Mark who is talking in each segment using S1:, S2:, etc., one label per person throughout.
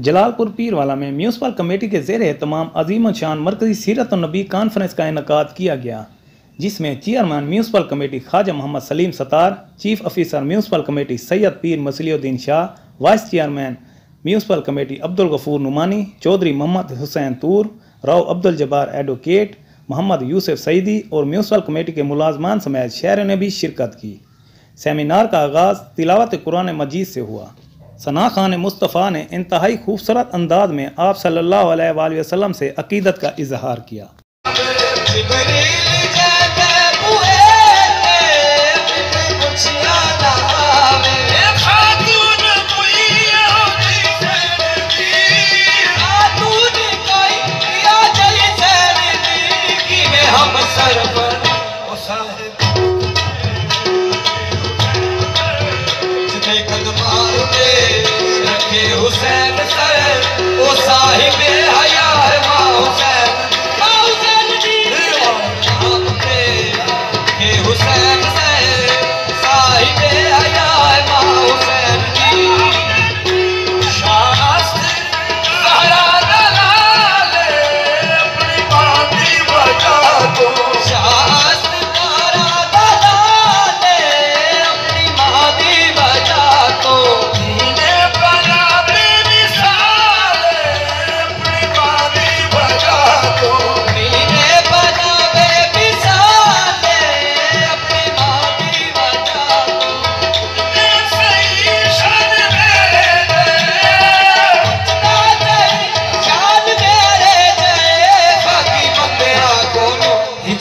S1: जलालपुर पीरवाला में municipal committee के ज़ेर एहतमाम अजीम शान मरकज़ी सीरत नबी कॉन्फ्रेंस का इनेकाद किया गया, जिसमें chairman municipal committee Khwaja Mohammad Salim Sattar, chief officer municipal committee Syed Pir Maslehuddin Shah, vice chairman municipal committee Abdul Ghafoor Numani, Chaudhary Mohammad Hussain Toor, Rao Abdul Jabbar advocate, Mohammad Yusuf Saeedi और म्यूनसिपल कमेटी के मुलाजमान समेत शहरों ने भी शिरकत की। सेमिनार का आगाज़ तिलावत कुरान मजीद से हुआ। सना खान मुस्तफ़ा ने इंतहाई खूबसूरत अंदाज में आप सल्लल्लाहु अलैहि वसल्लम से अकीदत का इजहार किया।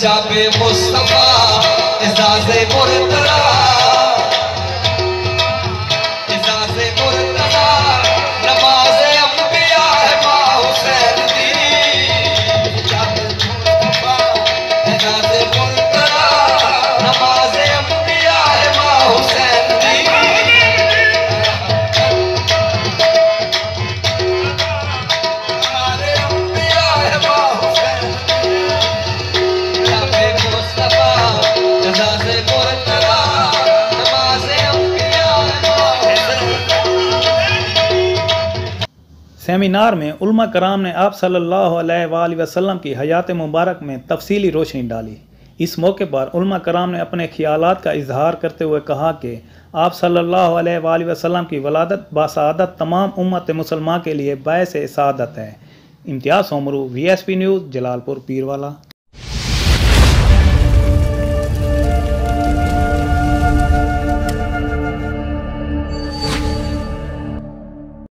S2: जाबे मुस्तफा इजाज़े मुर्तज़ा इजाज़े मुर्तज़ा नमाज़े अंबिया है माँ हुसैन दी। जाबे मुस्तफा इजाज़े मुर्तज़ा नमाज़े अंबिया है माँ हुसैन दी। हमारे अंबिया है माँ हुसैन
S1: सेमिनार में उलमा कराम ने आप सल्लल्लाहु अलैहि वसल्लम की हयात मुबारक में तफसीली रोशनी डाली। इस मौके पर उलमा कराम ने अपने ख्यालात का इजहार करते हुए कहा कि आप सल्लल्लाहु अलैहि वसल्लम की वलादत बासआदत तमाम उम्मत मुसलमान के लिए बायस सादत है। इम्तियाज़ सोमरू, VSP न्यूज़, जलालपुर पीरवाला।